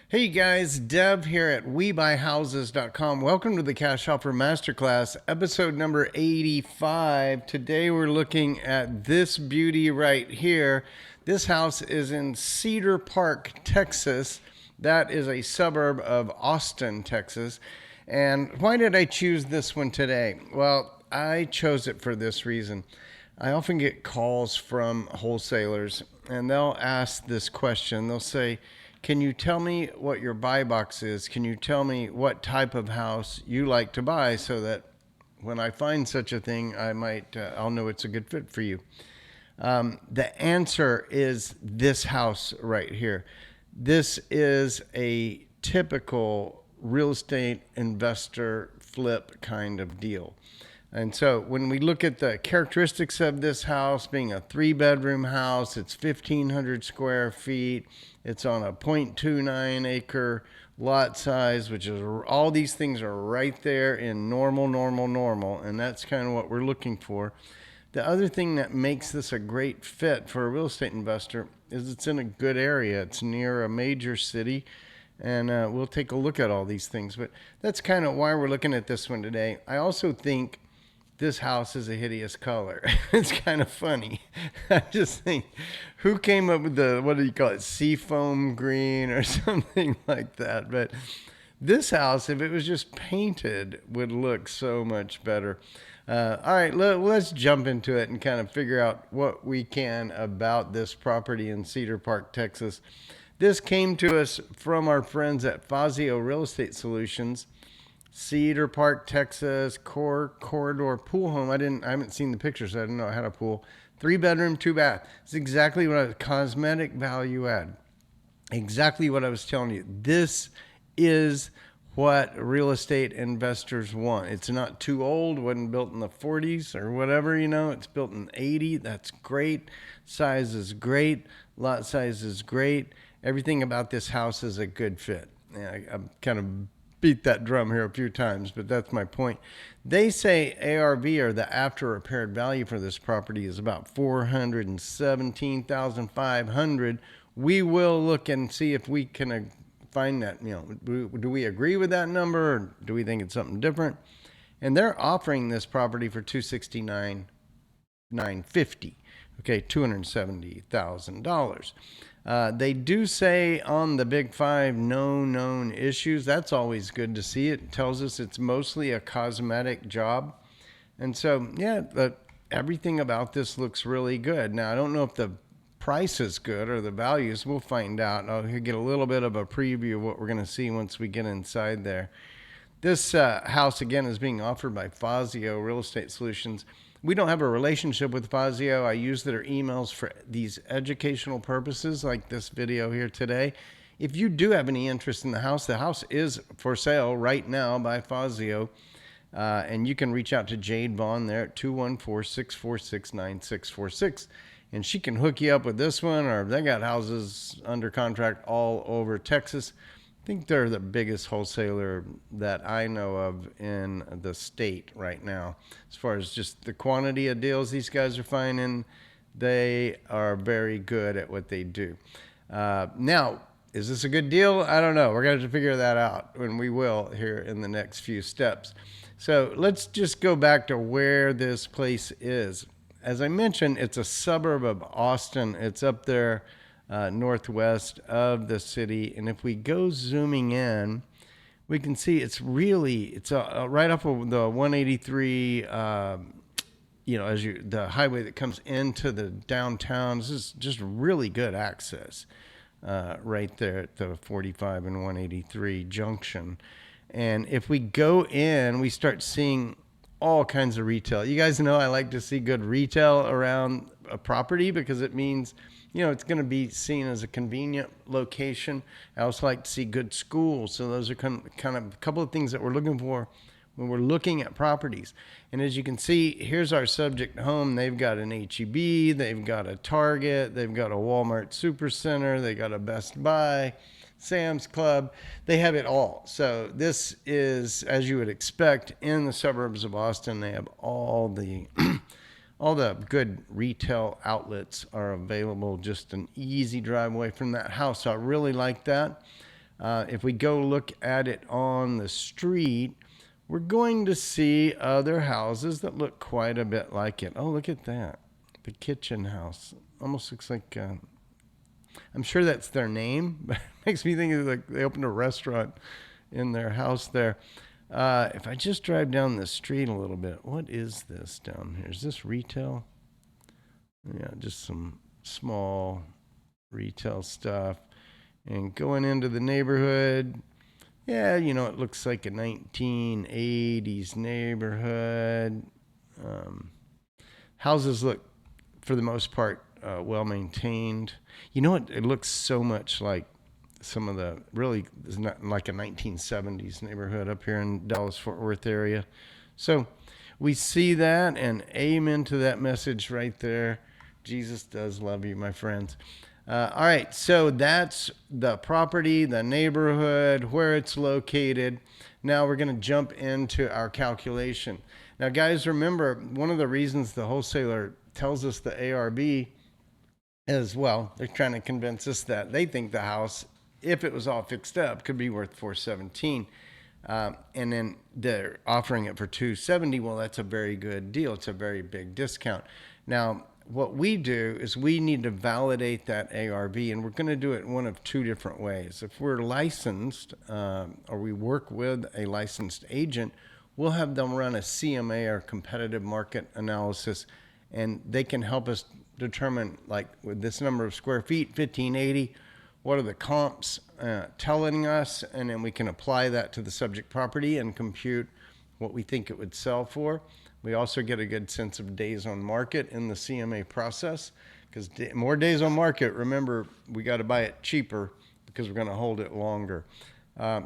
Hey guys, Dev here at WeBuyHouses.com. Welcome to the Cash Offer Masterclass, episode number 85. Today we're looking at this beauty right here. This house is in Cedar Park, Texas. That is a suburb of Austin, Texas. And why did I choose this one today? Well, I chose it for this reason. I often get calls from wholesalers and they'll ask this question. They'll say, can you tell me what your buy box is? Can you tell me what type of house you like to buy so that when I find such a thing, I'll know it's a good fit for you. The answer is this house right here. This is a typical real estate investor flip kind of deal. And so when we look at the characteristics of this house, being a 3-bedroom house, it's 1,500 square feet. It's on a 0.29 acre lot size, which is all these things are right there in normal. And that's kind of what we're looking for. The other thing that makes this a great fit for a real estate investor is it's in a good area. It's near a major city. And we'll take a look at all these things. But that's kind of why we're looking at this one today. I also think this house is a hideous color. It's kind of funny. I just think, who came up with what do you call it, seafoam green or something like that? But this house, if it was just painted, would look so much better. All right, let's jump into it and kind of figure out what we can about this property in Cedar Park, Texas. This came to us from our friends at Fazio Real Estate Solutions. Cedar Park, Texas, corridor pool home. I haven't seen the pictures, so I didn't know I had a pool. 3-bedroom, 2-bath. It's exactly what cosmetic value add. Exactly what I was telling you. This is what real estate investors want. It's not too old, wasn't built in the 40s or whatever, it's built in 80. That's great. Size is great. Lot size is great. Everything about this house is a good fit. I'm kind of beat that drum here a few times, but that's my point. They say ARV, or the after repaired value for this property, is about $417,500. We will look and see if we can find that. Do we agree with that number, or do we think it's something different? And they're offering this property for $269,950. Okay, $270,000. They do say on the Big Five, no known issues. That's always good to see. It tells us it's mostly a cosmetic job. And so, everything about this looks really good. Now, I don't know if the price is good or the values. We'll find out. I'll get a little bit of a preview of what we're going to see once we get inside there. This house, again, is being offered by Fazio Real Estate Solutions. We don't have a relationship with Fazio. I use their emails for these educational purposes, like this video here today. If you do have any interest in the house is for sale right now by Fazio. And you can reach out to Jade Vaughn there at 214-646-9646. And she can hook you up with this one, or they got houses under contract all over Texas. I think they're the biggest wholesaler that I know of in the state right now. As far as just the quantity of deals these guys are finding, they are very good at what they do. Now, is this a good deal? I don't know. We're going to have to figure that out, and we will here in the next few steps. So let's just go back to where this place is. As I mentioned, it's a suburb of Austin. It's up there northwest of the city, and if we go zooming in, we can see it's right off of the 183. The highway that comes into the downtown. This is just really good access right there at the 45 and 183 junction. And if we go in, we start seeing all kinds of retail. You guys know I like to see good retail around a property because it means it's going to be seen as a convenient location. I also like to see good schools. So those are kind of a couple of things that we're looking for when we're looking at properties. And as you can see, here's our subject home. They've got an H-E-B, they've got a Target, they've got a Walmart Supercenter, they got a Best Buy, Sam's Club. They have it all. So this is, as you would expect, in the suburbs of Austin. They have all the all the good retail outlets are available, just an easy drive away from that house. So I really like that. If we go look at it on the street, we're going to see other houses that look quite a bit like it. Oh, look at that. The kitchen house. Almost looks like, I'm sure that's their name, but it makes me think of like they opened a restaurant in their house there. If I just drive down the street a little bit, what is this down here? Is this retail? Yeah, just some small retail stuff. And going into the neighborhood, yeah, it looks like a 1980s neighborhood. Houses look, for the most part, well maintained. You know what? It looks so much like some of the really, it's not like a 1970s neighborhood up here in Dallas-Fort Worth area. So we see that, and amen to that message right there. Jesus does love you, my friends. All right, so that's the property, the neighborhood, where it's located. Now we're going to jump into our calculation. Now, guys, remember, one of the reasons the wholesaler tells us the ARV is, well, they're trying to convince us that they think the house, if it was all fixed up, could be worth $417. And then they're offering it for $270. Well, that's a very good deal. It's a very big discount. Now, what we do is we need to validate that ARV, and we're going to do it one of two different ways. If we're licensed or we work with a licensed agent, we'll have them run a CMA or competitive market analysis, and they can help us determine, like with this number of square feet, 1580, what are the comps telling us, and then we can apply that to the subject property and compute what we think it would sell for. We also get a good sense of days on market in the CMA process, because more days on market, remember, we got to buy it cheaper because we're going to hold it longer.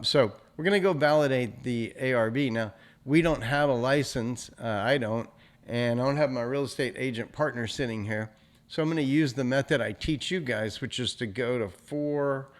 So we're going to go validate the ARV. Now, we don't have a license. I don't, and I don't have my real estate agent partner sitting here. So I'm going to use the method I teach you guys, which is to go to four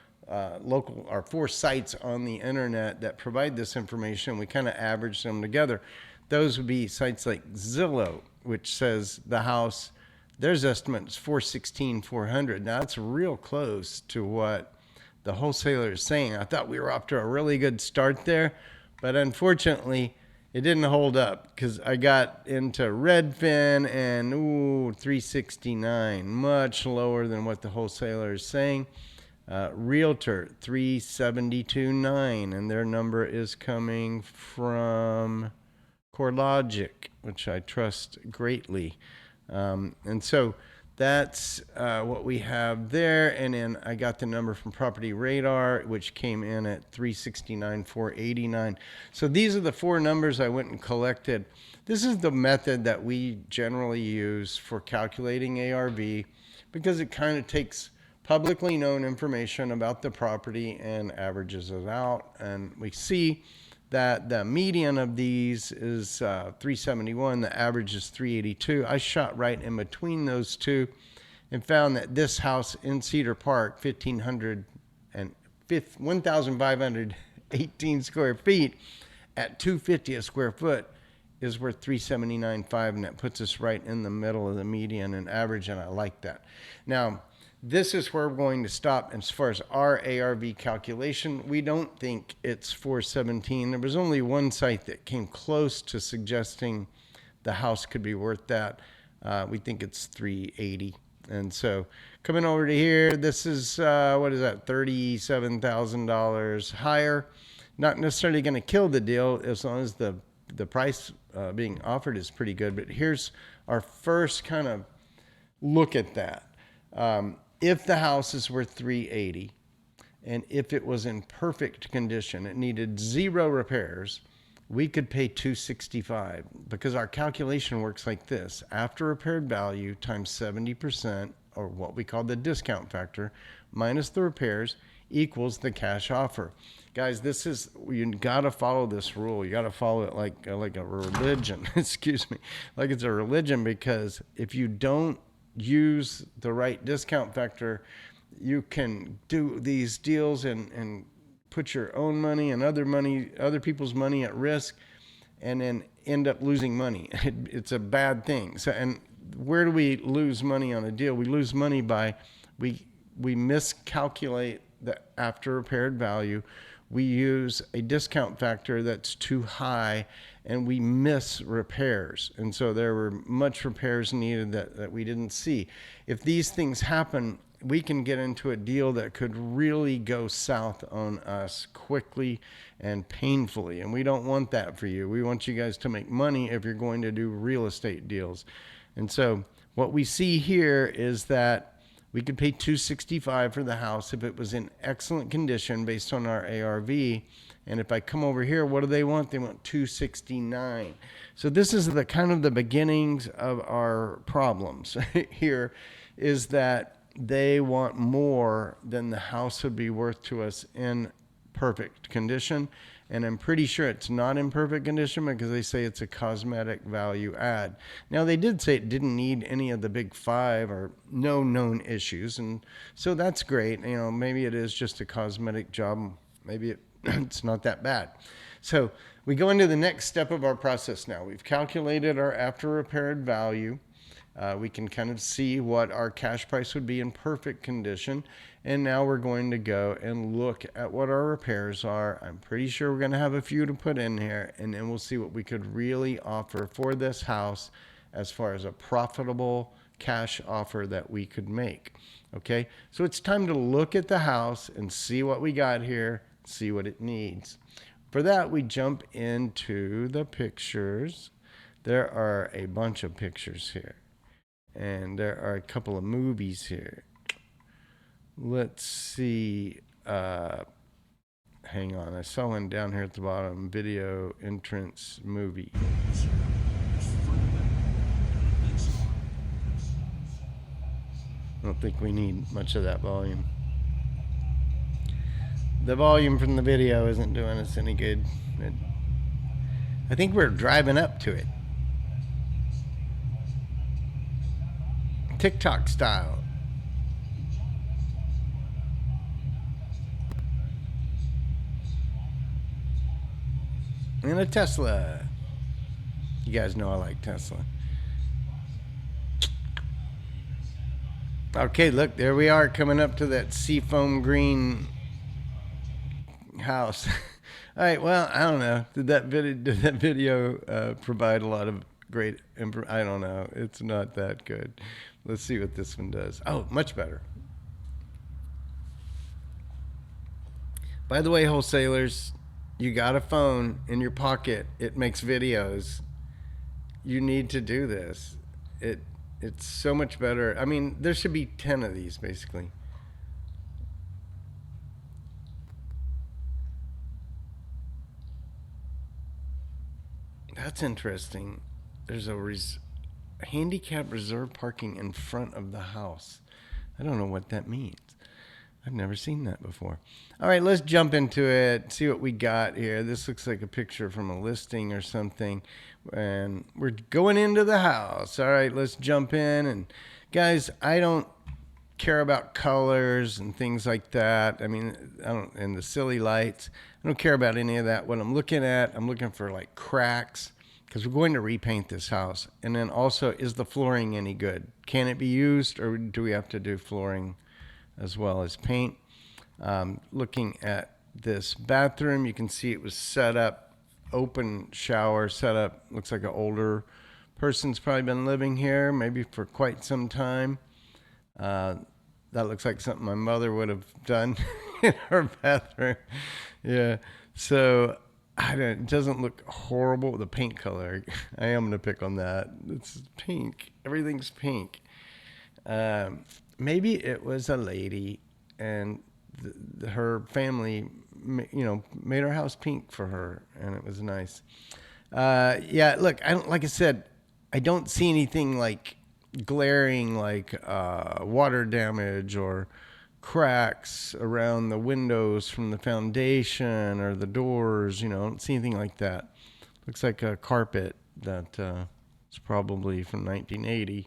sites on the internet that provide this information. We kind of average them together. Those would be sites like Zillow, which says the house, there's estimates $416,400. Now that's real close to what the wholesaler is saying. I thought we were off to a really good start there, but unfortunately it didn't hold up, because I got into Redfin and $369, much lower than what the wholesaler is saying. Realtor $372.9, and their number is coming from CoreLogic, which I trust greatly. And so that's what we have there. And then I got the number from Property Radar, which came in at $369,489. So these are the four numbers I went and collected. This is the method that we generally use for calculating ARV, because it kind of takes publicly known information about the property and averages it out. And we see that the median of these is 371, the average is 382. I shot right in between those two and found that this house in Cedar Park, 1,518 square feet at $250 a square foot, is worth $379.5, and that puts us right in the middle of the median and average, and I like that. Now, this is where we're going to stop as far as our ARV calculation. We don't think it's 417. There was only one site that came close to suggesting the house could be worth that. We think it's 380. And so coming over to here, this is, what is that, $37,000 higher. Not necessarily going to kill the deal as long as the price being offered is pretty good. But here's our first kind of look at that. If the house is worth 380, and if it was in perfect condition, it needed zero repairs, we could pay 265, because our calculation works like this: after repaired value times 70%, or what we call the discount factor, minus the repairs, equals the cash offer. Guys, this is, you got to follow this rule. You got to follow it like a religion. Excuse me, like it's a religion, because if you don't use the right discount factor, you can do these deals and put your own money and other people's money at risk, and then end up losing money. It's a bad thing. So, and where do we lose money on a deal? We lose money by we miscalculate the after repaired value, we use a discount factor that's too high and we miss repairs. And so there were much repairs needed that we didn't see. If these things happen, we can get into a deal that could really go south on us quickly and painfully. And we don't want that for you. We want you guys to make money if you're going to do real estate deals. And so what we see here is that we could pay $265 for the house if it was in excellent condition based on our ARV. And if I come over here, what do they want? They want $269. So this is the kind of the beginnings of our problems here, is that they want more than the house would be worth to us in perfect condition. And I'm pretty sure it's not in perfect condition because they say it's a cosmetic value add. Now, they did say it didn't need any of the big five or no known issues. And so that's great. You know, maybe it is just a cosmetic job. Maybe it's not that bad. So we go into the next step of our process now. We've calculated our after repaired value. We can kind of see what our cash price would be in perfect condition. And now we're going to go and look at what our repairs are. I'm pretty sure we're going to have a few to put in here, and then we'll see what we could really offer for this house as far as a profitable cash offer that we could make. Okay, so it's time to look at the house and see what we got here, see what it needs. For that, we jump into the pictures. There are a bunch of pictures here. And there are a couple of movies here. Let's see. Hang on. I saw one down here at the bottom. Video entrance movie. I don't think we need much of that volume. The volume from the video isn't doing us any good. I think we're driving up to it. TikTok style. And a Tesla. You guys know I like Tesla. Okay, look, there we are coming up to that seafoam green house. All right, well, I don't know. Did that video provide a lot of great I don't know. It's not that good. Let's see what this one does. Oh, much better. By the way, wholesalers, you got a phone in your pocket. It makes videos. You need to do this. It's so much better. I mean, there should be 10 of these, basically. That's interesting. There's a handicap reserve parking in front of the house. I don't know what that means. I've never seen that before. All right, let's jump into it, see what we got here. This looks like a picture from a listing or something. And we're going into the house. All right, let's jump in. And guys, I don't care about colors and things like that. I mean, and the silly lights. I don't care about any of that. What I'm looking for like cracks, because we're going to repaint this house. And then also, is the flooring any good? Can it be used, or do we have to do flooring as well as paint? Looking at this bathroom, you can see it was set up, open shower set up. Looks like an older person's probably been living here, maybe for quite some time. That looks like something my mother would have done in her bathroom. Yeah, so it doesn't look horrible. The paint color, I am going to pick on that. It's pink. Everything's pink. Maybe it was a lady and her family, made her house pink for her, and it was nice. Yeah, look, like I said, I don't see anything like glaring, like water damage or cracks around the windows from the foundation or the doors. I don't see anything like that. Looks like a carpet that is probably from 1980.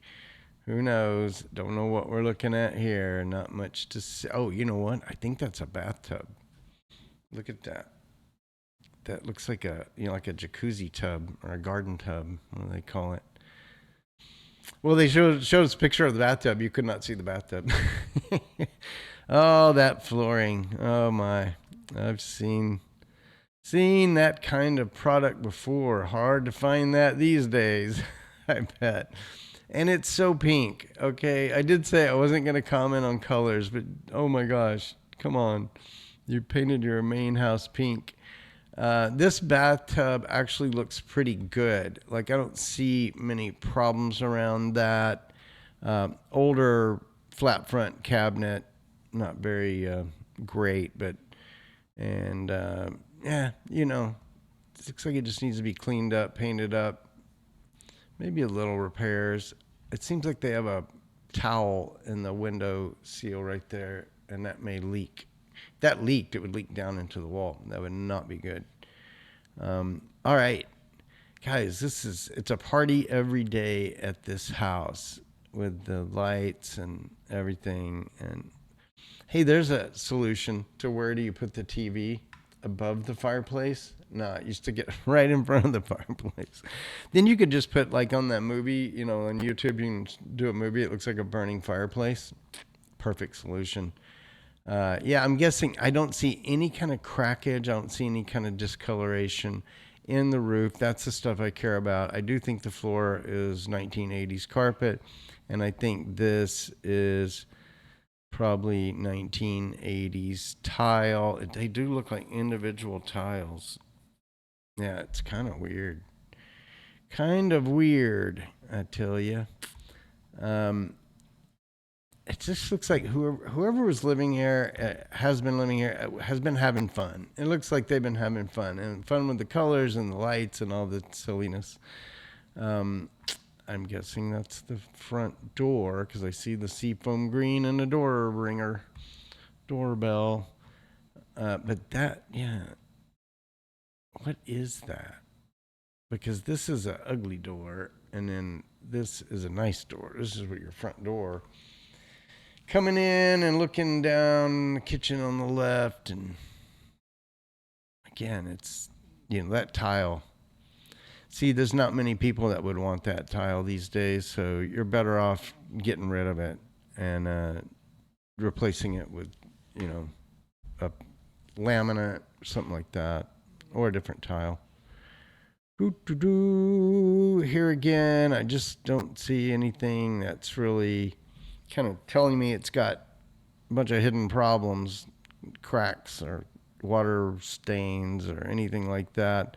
Who knows? Don't know what we're looking at here. Not much to see. Oh, you know what? I think that's a bathtub. Look at that. That looks like like a jacuzzi tub or a garden tub. What do they call it? Well, they showed us a picture of the bathtub. You could not see the bathtub. Oh, that flooring. Oh my. I've seen that kind of product before. Hard to find that these days, I bet. And it's so pink. Okay, I did say I wasn't going to comment on colors, but oh my gosh, come on. You painted your main house pink. This bathtub actually looks pretty good. Like, I don't see many problems around that. Older flat front cabinet, not very great, but, and yeah, it looks like it just needs to be cleaned up, painted up, maybe a little repairs. It seems like they have a towel in the window seal right there, and that may leak. If that leaked, it would leak down into the wall. That would not be good. All right, guys, it's a party every day at this house with the lights and everything. And hey, there's a solution to where do you put the TV above the fireplace? No, it used to get right in front of the fireplace. Then you could just put, like, on that movie, on YouTube, you can do a movie. It looks like a burning fireplace. Perfect solution. Yeah, I'm guessing I don't see any kind of crackage. I don't see any kind of discoloration in the roof. That's the stuff I care about. I do think the floor is 1980s carpet, and I think this is probably 1980s tile. They do look like individual tiles. Yeah, it's kind of weird. Kind of weird, I tell you. It just looks like whoever was living here has been living here, has been having fun. It looks like they've been having fun and fun with the colors and the lights and all the silliness. I'm guessing that's the front door because I see the seafoam green and a doorbell. But that, yeah, what is that? Because this is an ugly door, and then this is a nice door. This is what your front door. Coming in and looking down the kitchen on the left, and again, it's, that tile. See, there's not many people that would want that tile these days, so you're better off getting rid of it and replacing it with, a laminate, something like that, or a different tile. Here again, I just don't see anything that's really kind of telling me it's got a bunch of hidden problems, cracks or water stains or anything like that.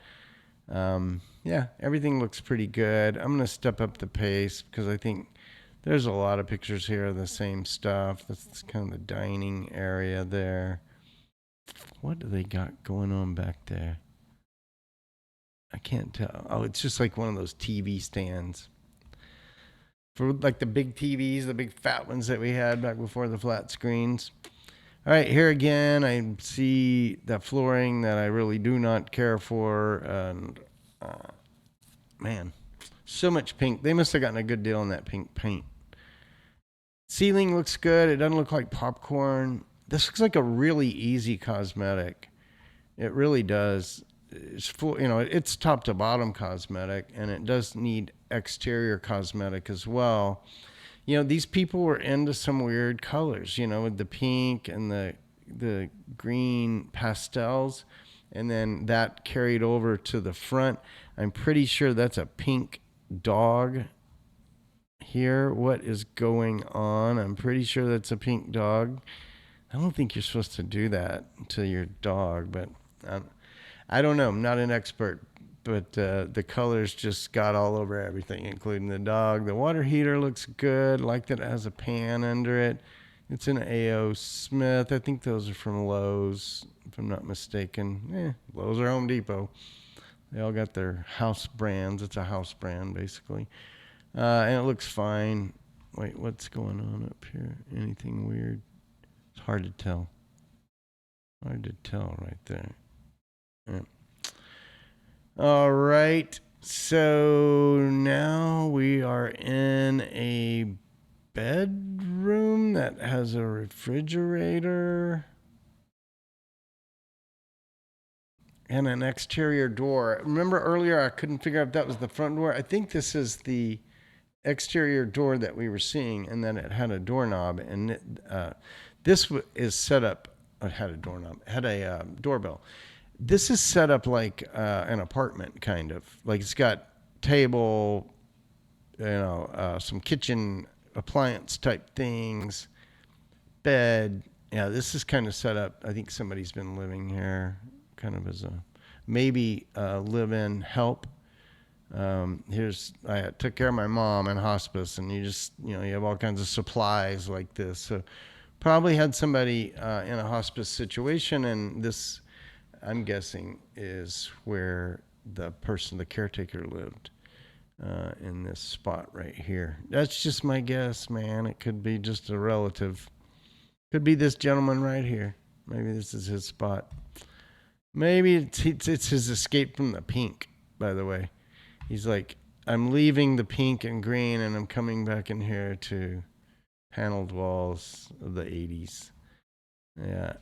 Yeah, everything looks pretty good. I'm going to step up the pace because I think there's a lot of pictures here of the same stuff. That's kind of the dining area there. What do they got going on back there? I can't tell. Oh, it's just like one of those TV stands. For like the big TVs, the big fat ones that we had back before the flat screens. All right, here again, I see that flooring that I really do not care for. And man, so much pink. They must have gotten a good deal on that pink paint. Ceiling looks good. It doesn't look like popcorn. This looks like a really easy cosmetic. It really does. It's full, it's top to bottom cosmetic, and it does need exterior cosmetic as well. These people were into some weird colors, with the pink and the green pastels, and then that carried over to the front. I'm pretty sure that's a pink dog here. What is going on? I'm pretty sure that's a pink dog. I don't think you're supposed to do that to your dog, but I don't know. I'm not an expert, but the colors just got all over everything, including the dog. The water heater looks good. Like that it has a pan under it. It's an A.O. Smith. I think those are from Lowe's, if I'm not mistaken. Lowe's or Home Depot. They all got their house brands. It's a house brand, basically. And it looks fine. Wait, what's going on up here? Anything weird? It's hard to tell. Hard to tell right there. Yeah. All right. So now we are in a bedroom that has a refrigerator and an exterior door. Remember earlier I couldn't figure out if that was the front door. I think this is the exterior door that we were seeing, and then it had a doorknob, and This is set up. It had a doorknob. It had a doorbell. This is set up like an apartment, kind of. Like it's got table, some kitchen appliance type things, bed. Yeah, this is kind of set up. I think somebody's been living here, kind of as a maybe live-in help. I took care of my mom in hospice, and you have all kinds of supplies like this. So probably had somebody in a hospice situation, and this, I'm guessing, is where the caretaker lived in this spot right here. That's just my guess, man. It could be just a relative. Could be this gentleman right here. Maybe this is his spot. Maybe it's his escape from the pink, by the way. He's like, I'm leaving the pink and green and I'm coming back in here to paneled walls of the 80s. Yeah.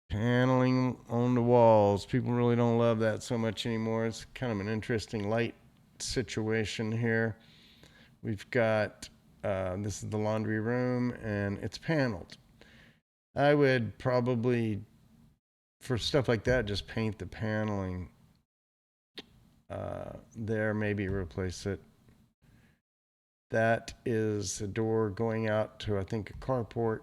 Paneling on the walls. People really don't love that so much anymore. It's kind of an interesting light situation here. We've got, this is the laundry room and it's paneled. I would probably, for stuff like that, just paint the paneling there, maybe replace it. That is a door going out to, I think, a carport.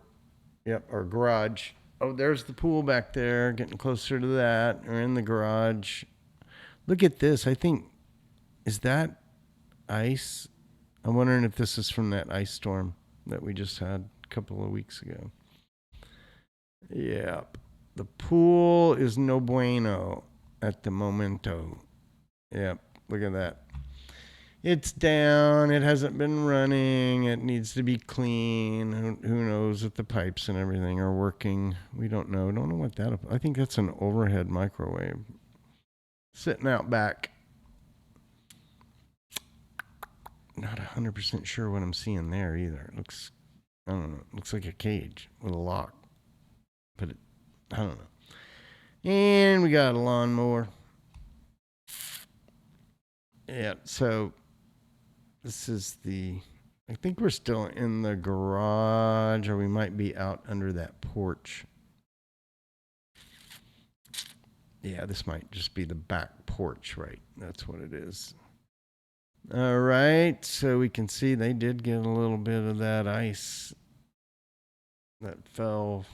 Yep, or garage. Oh, there's the pool back there, getting closer to that. We're in the garage. Look at this. I think, is that ice? I'm wondering if this is from that ice storm that we just had a couple of weeks ago. Yep. The pool is no bueno at the momento. Yep. Look at that. It's down. It hasn't been running. It needs to be clean. Who knows if the pipes and everything are working? We don't know. Don't know what that. I think that's an overhead microwave sitting out back. Not 100% sure what I'm seeing there either. It looks, I don't know. It looks like a cage with a lock. But I don't know. And we got a lawnmower. Yeah, so this is I think we're still in the garage, or we might be out under that porch. Yeah, this might just be the back porch, right? That's what it is. All right, so we can see they did get a little bit of that ice that fell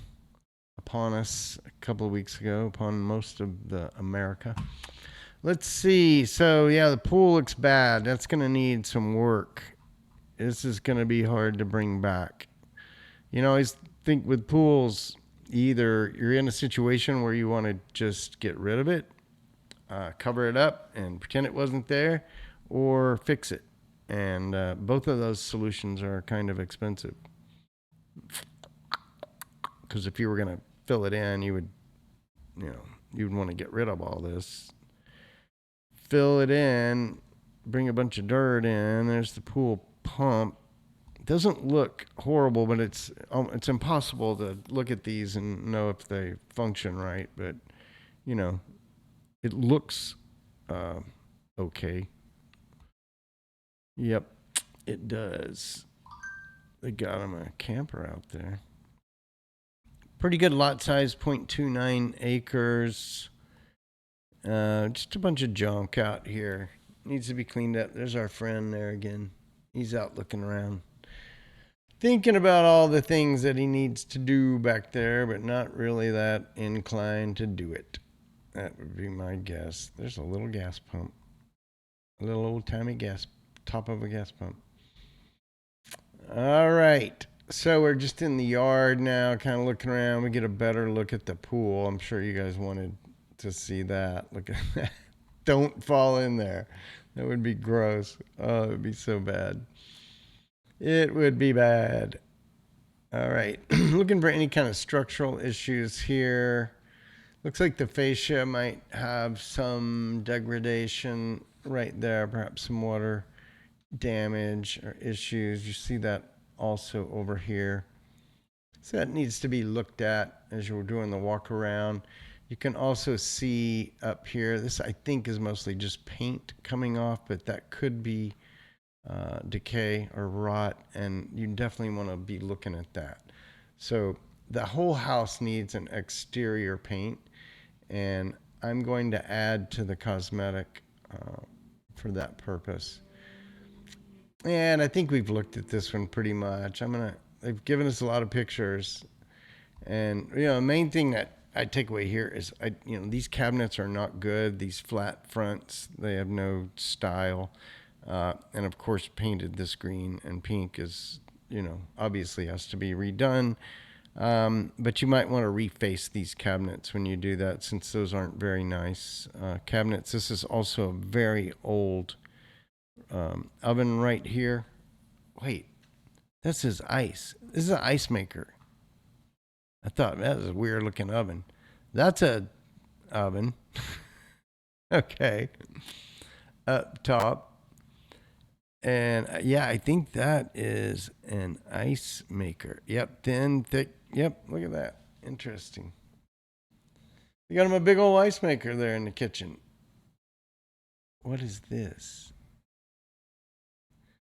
upon us a couple of weeks ago, upon most of the America. Let's see. So, yeah, the pool looks bad. That's going to need some work. This is going to be hard to bring back. I always think with pools, either you're in a situation where you want to just get rid of it, cover it up, and pretend it wasn't there, or fix it. And both of those solutions are kind of expensive. Because if you were going to fill it in, you'd want to get rid of all this. Fill it in, bring a bunch of dirt in. There's the pool pump. It doesn't look horrible, but it's impossible to look at these and know if they function right. But it looks okay. Yep, it does. They got him a camper out there. Pretty good lot size, 0.29 acres. Just a bunch of junk out here. Needs to be cleaned up. There's our friend there again. He's out looking around. Thinking about all the things that he needs to do back there, but not really that inclined to do it. That would be my guess. There's a little gas pump. A little old-timey top of a gas pump. All right. So we're just in the yard now, kind of looking around. We get a better look at the pool. I'm sure you guys wanted to see that. Look at that. Don't fall in there. That would be gross. Oh, it would be so bad. It would be bad. All right. Looking for any kind of structural issues here. Looks like the fascia might have some degradation right there, perhaps some water damage or issues. You see that also over here. So that needs to be looked at as you're doing the walk around. You can also see up here, this I think is mostly just paint coming off, but that could be decay or rot, and you definitely want to be looking at that. So the whole house needs an exterior paint, and I'm going to add to the cosmetic for that purpose. And I think we've looked at this one pretty much. They've given us a lot of pictures, and the main thing that I take away here is these cabinets are not good. These flat fronts, they have no style, and of course painted this green and pink is obviously has to be redone. But you might want to reface these cabinets when you do that, since those aren't very nice cabinets. This is also a very old oven right here. Wait, this is ice. This is an ice maker. I thought that was a weird looking oven. That's a oven. Okay. Up top. And yeah, I think that is an ice maker. Yep, thin, thick. Yep, look at that. Interesting. We got him a big old ice maker there in the kitchen. What is this?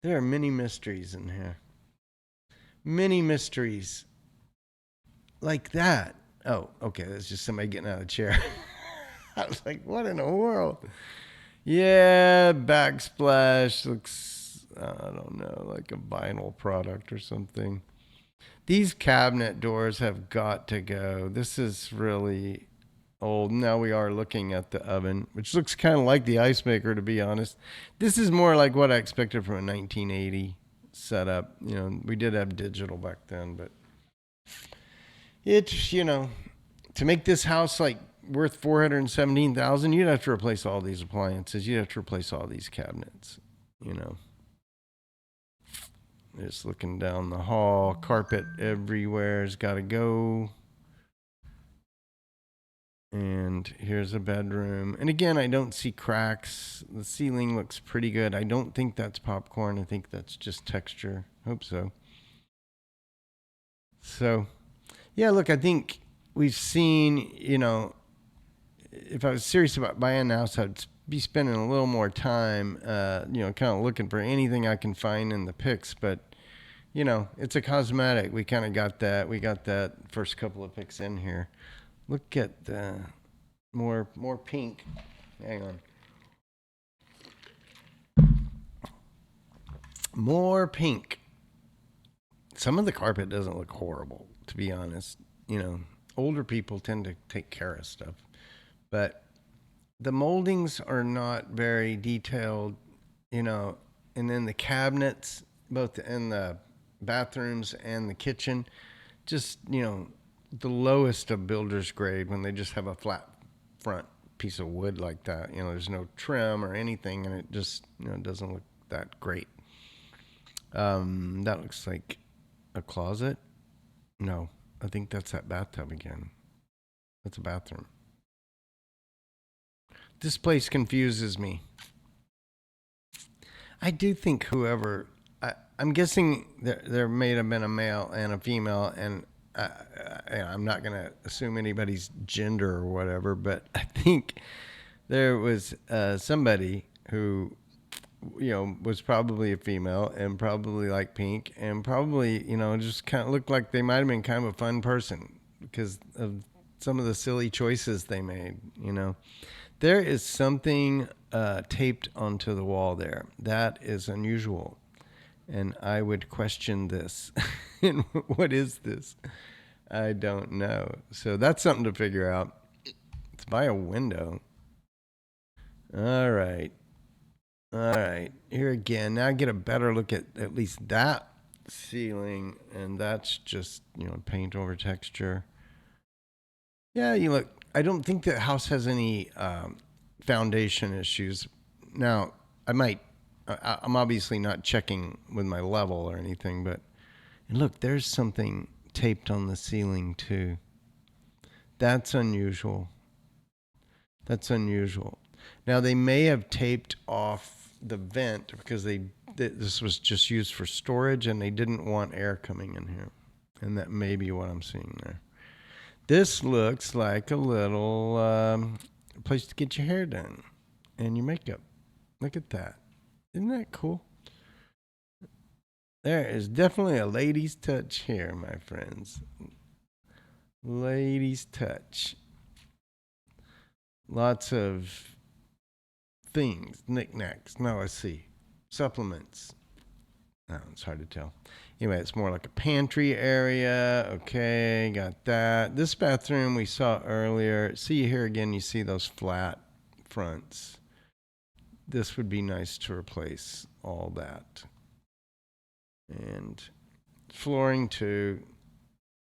There are many mysteries in here. Many mysteries. Like that. Oh, okay. That's just somebody getting out of a chair. I was like, what in the world? Yeah, backsplash looks, I don't know, like a vinyl product or something. These cabinet doors have got to go. This is really old. Now we are looking at the oven, which looks kind of like the ice maker, to be honest. This is more like what I expected from a 1980 setup. We did have digital back then, but it's, to make this house like worth 417,000, you'd have to replace all these appliances. You'd have to replace all these cabinets. Just looking down the hall, carpet everywhere's got to go. And here's a bedroom. And again, I don't see cracks. The ceiling looks pretty good. I don't think that's popcorn. I think that's just texture. Hope so. So, yeah, look, I think we've seen, if I was serious about buying a house, I'd be spending a little more time, kind of looking for anything I can find in the pics. But, it's a cosmetic. We kind of got that. We got that first couple of pics in here. Look at the more pink. Hang on. More pink. Some of the carpet doesn't look horrible, to be honest. Older people tend to take care of stuff. But the moldings are not very detailed, and then the cabinets, both in the bathrooms and the kitchen, just, the lowest of builder's grade when they just have a flat front piece of wood like that. There's no trim or anything, and it just, doesn't look that great. That looks like a closet. No, I think that's that bathtub again. That's a bathroom. This place confuses me. I do think I'm guessing there may have been a male and a female, and I'm not going to assume anybody's gender or whatever, but I think there was somebody who, was probably a female and probably liked pink and probably, just kind of looked like they might have been kind of a fun person because of some of the silly choices they made, There is something taped onto the wall there. That is unusual. And I would question this. And what is this? I don't know. So that's something to figure out. It's by a window. All right. Here again. Now I get a better look at least that ceiling. And that's just, paint over texture. Yeah, look. I don't think the house has any foundation issues. Now, I'm obviously not checking with my level or anything, but look, there's something taped on the ceiling too. That's unusual. Now, they may have taped off the vent because this was just used for storage and they didn't want air coming in here. And that may be what I'm seeing there. This looks like a little place to get your hair done and your makeup. Look at that. Isn't that cool? There is definitely a lady's touch here, my friends. Ladies touch. Lots of things, knickknacks. No, let's see. Supplements. Oh, it's hard to tell. Anyway, it's more like a pantry area. Okay, got that. This bathroom we saw earlier. See here again, you see those flat fronts. This would be nice to replace all that. And flooring too,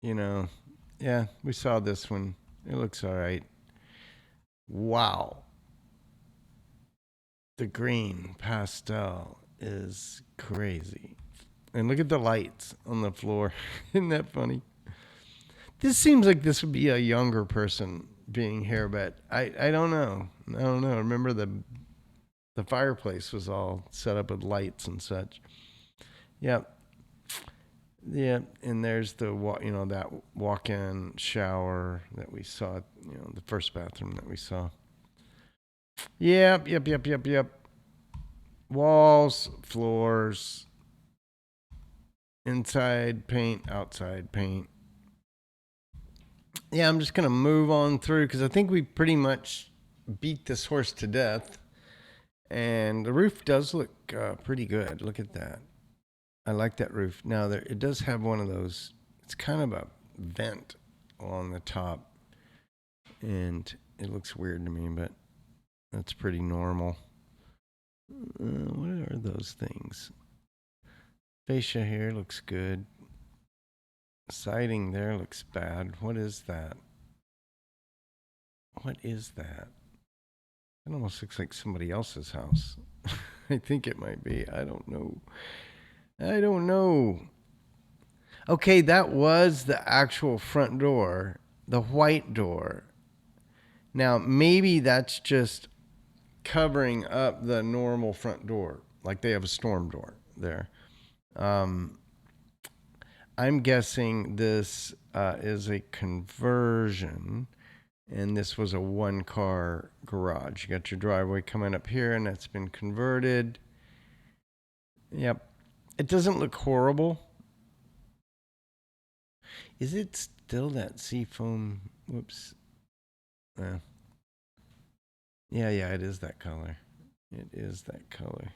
yeah, we saw this one. It looks all right. Wow. The green pastel is crazy. And look at the lights on the floor. Isn't that funny? This seems like this would be a younger person being here, but I don't know. I don't know. Remember the fireplace was all set up with lights and such. Yep. Yeah, and there's the that walk-in shower that we saw, the first bathroom that we saw. Yep. Walls, floors, inside paint, outside paint. Yeah, I'm just going to move on through because I think we pretty much beat this horse to death. And the roof does look pretty good. Look at that. I like that roof. Now, it does have one of those, it's kind of a vent along the top. And it looks weird to me, but that's pretty normal. What are those things? Fascia here looks good. Siding there looks bad. What is that? What is that? It almost looks like somebody else's house. I think it might be. I don't know. Okay, that was the actual front door, the white door. Now, maybe that's just covering up the normal front door, like they have a storm door there. I'm guessing this is a conversion, and this was a one-car garage. You got your driveway coming up here, and that's been converted. Yep. It doesn't look horrible. Is it still that seafoam? Whoops. Yeah, it is that color. It is that color.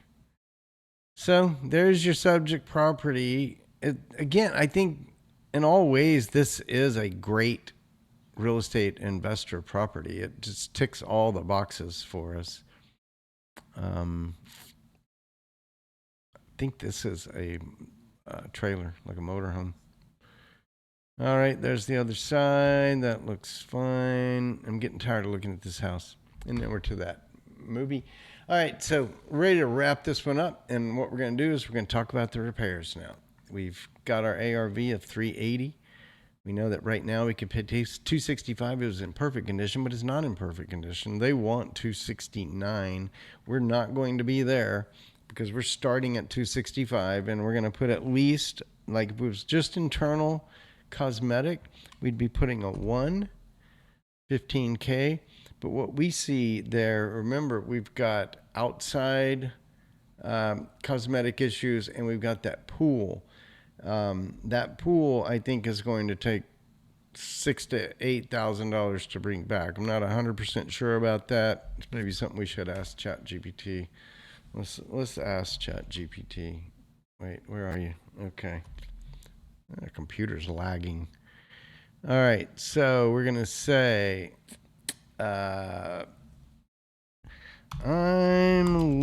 So there's your subject property. Again, I think in all ways, this is a great real estate investor property. It just ticks all the boxes for us. I think this is a trailer, like a motorhome. All right, there's the other side. That looks fine. I'm getting tired of looking at this house. And then we're to that movie. All right, so we're ready to wrap this one up. And what we're going to do is we're going to talk about the repairs now. We've got our ARV of 380. We know that right now we could pay 265. It was in perfect condition, but it's not in perfect condition. They want 269. We're not going to be there because we're starting at 265, and we're going to put at least, like if it was just internal cosmetic, we'd be putting a 15K. But what we see there, remember, we've got outside cosmetic issues, and we've got that pool. That pool, I think, is going to take $6,000 to $8,000 to bring back. I'm not 100% sure about that. It's maybe something we should ask ChatGPT. Let's ask ChatGPT. Wait, where are you? Okay. The computer's lagging. All right, so we're going to say, I'm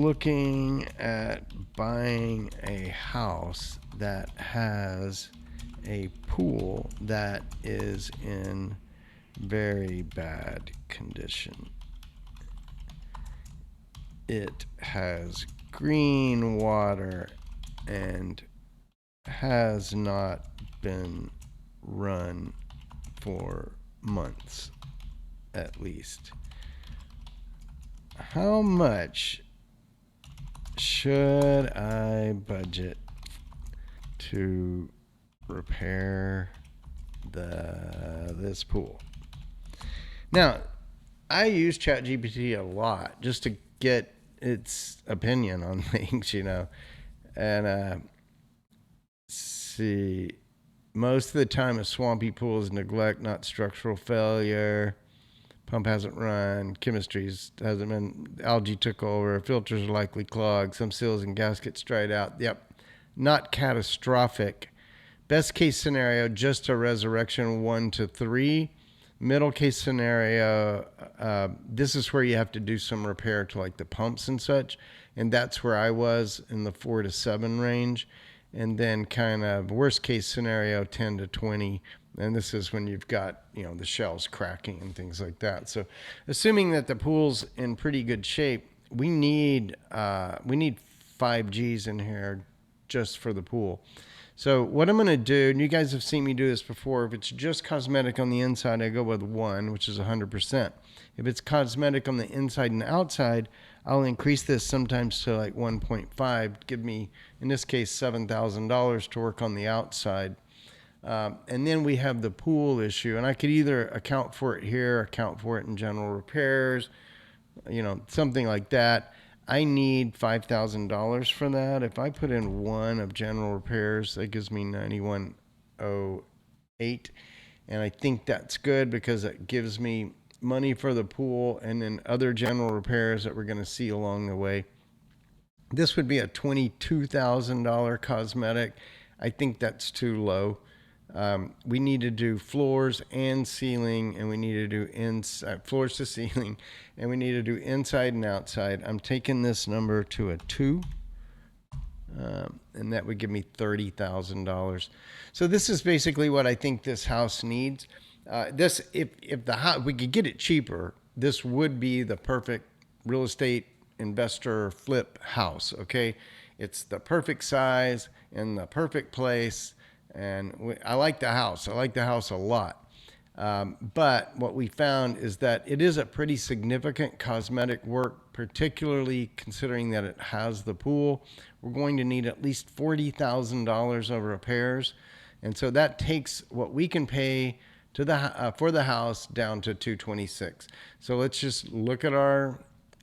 looking at buying a house that has a pool that is in very bad condition. It has green water and has not been run for months at least. How much should I budget to repair this pool? Now, I use ChatGPT a lot just to get its opinion on things, and see. Most of the time, a swampy pool is neglect, not structural failure. Pump hasn't run. Chemistry hasn't been. Algae took over. Filters are likely clogged. Some seals and gaskets dried out. Yep. Not catastrophic. Best case scenario, just a resurrection 1 to 3. Middle case scenario, this is where you have to do some repair to like the pumps and such. And that's where I was in the 4 to 7 range. And then kind of worst case scenario, 10 to 20. And this is when you've got, the shells cracking and things like that. So assuming that the pool's in pretty good shape, we need 5 G's in here just for the pool. So what I'm going to do, and you guys have seen me do this before, if it's just cosmetic on the inside, I go with 1, which is 100%. If it's cosmetic on the inside and outside, I'll increase this sometimes to like 1.5, give me, in this case, $7,000 to work on the outside. And then we have the pool issue, and I could either account for it here, account for it in general repairs, something like that. I need $5,000 for that. If I put in 1 of general repairs, that gives me 9108, and I think that's good because it gives me money for the pool and then other general repairs that we're going to see along the way. This would be a $22,000 cosmetic. I think that's too low. We need to do floors and ceiling, and we need to do floors to ceiling, and we need to do inside and outside. I'm taking this number to a 2, and that would give me $30,000. So this is basically what I think this house needs. If the house, we could get it cheaper, this would be the perfect real estate investor flip house. Okay, it's the perfect size in the perfect place. And I like the house. I like the house a lot. But what we found is that it is a pretty significant cosmetic work, particularly considering that it has the pool. We're going to need at least $40,000 of repairs. And so that takes what we can pay to for the house down to $226. So let's just look at our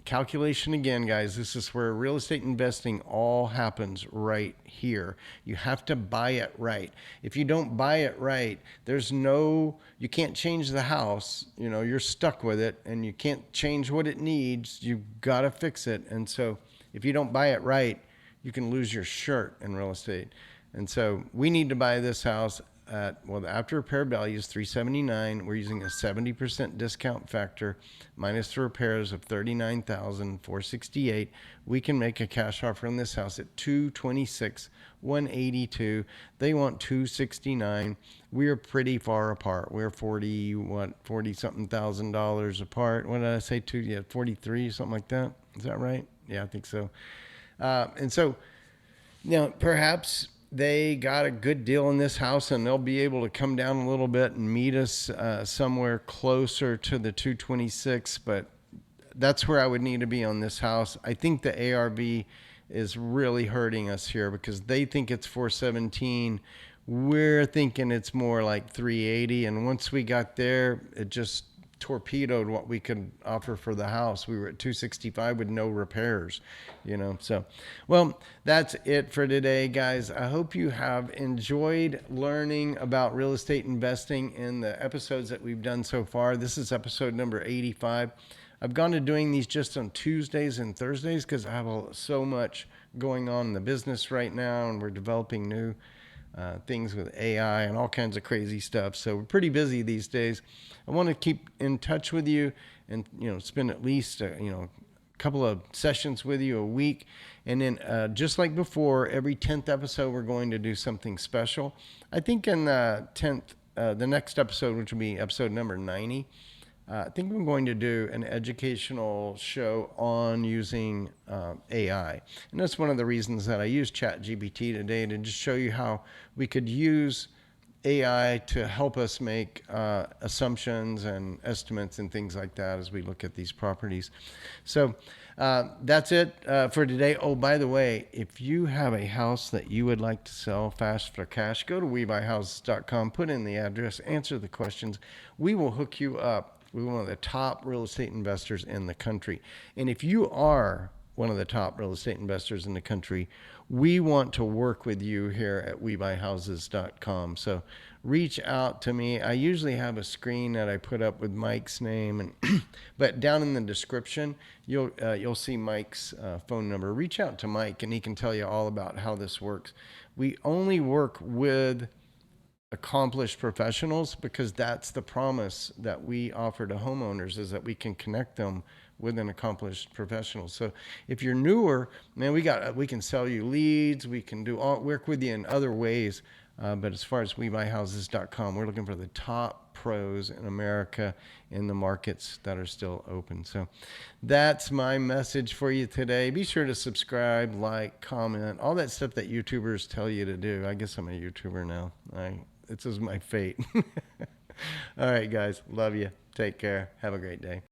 calculation again, guys. This is where real estate investing all happens, right here. You have to buy it right. If you don't buy it right, you can't change the house. You're stuck with it, and you can't change what it needs. You've got to fix it. And so if you don't buy it right, you can lose your shirt in real estate. And so we need to buy this house at, the after repair value is $379. We're using a 70% discount factor minus the repairs of $39,468. We can make a cash offer on this house at $226,182. They want $269. We are pretty far apart. We're 40 something $1,000 apart. What did I say? 43, something like that. Is that right? Yeah, I think so. And so perhaps they got a good deal in this house, and they'll be able to come down a little bit and meet us somewhere closer to the 226. But that's where I would need to be on this house. I think the ARV is really hurting us here because they think it's 417. We're thinking it's more like 380. And once we got there, it just torpedoed what we could offer for the house. We were at 265 with no repairs, So, well, that's it for today, guys. I hope you have enjoyed learning about real estate investing in the episodes that we've done so far. This is episode number 85. I've gone to doing these just on Tuesdays and Thursdays because I have so much going on in the business right now, and we're developing new things with AI and all kinds of crazy stuff. So we're pretty busy these days. I want to keep in touch with you and, spend at least, a couple of sessions with you a week. And then just like before, every 10th episode, we're going to do something special. I think in the next episode, which will be episode number 90, I think I'm going to do an educational show on using AI. And that's one of the reasons that I use ChatGPT today, to just show you how we could use AI to help us make assumptions and estimates and things like that as we look at these properties. So that's it for today. Oh, by the way, if you have a house that you would like to sell fast for cash, go to webuyhouses.com, put in the address, answer the questions. We will hook you up with one of the top real estate investors in the country. And if you are one of the top real estate investors in the country. We want to work with you here at WeBuyHouses.com. So reach out to me. I usually have a screen that I put up with Mike's name, and but down in the description, you'll see Mike's phone number. Reach out to Mike, and he can tell you all about how this works. We only work with accomplished professionals because that's the promise that we offer to homeowners, is that we can connect them with an accomplished professional. So if you're newer, man, we can sell you leads, we can work with you in other ways. But as far as WeBuyHouses.com, we're looking for the top pros in America in the markets that are still open. So that's my message for you today. Be sure to subscribe, like, comment, all that stuff that YouTubers tell you to do. I guess I'm a YouTuber now. This is my fate. All right, guys. Love you. Take care. Have a great day.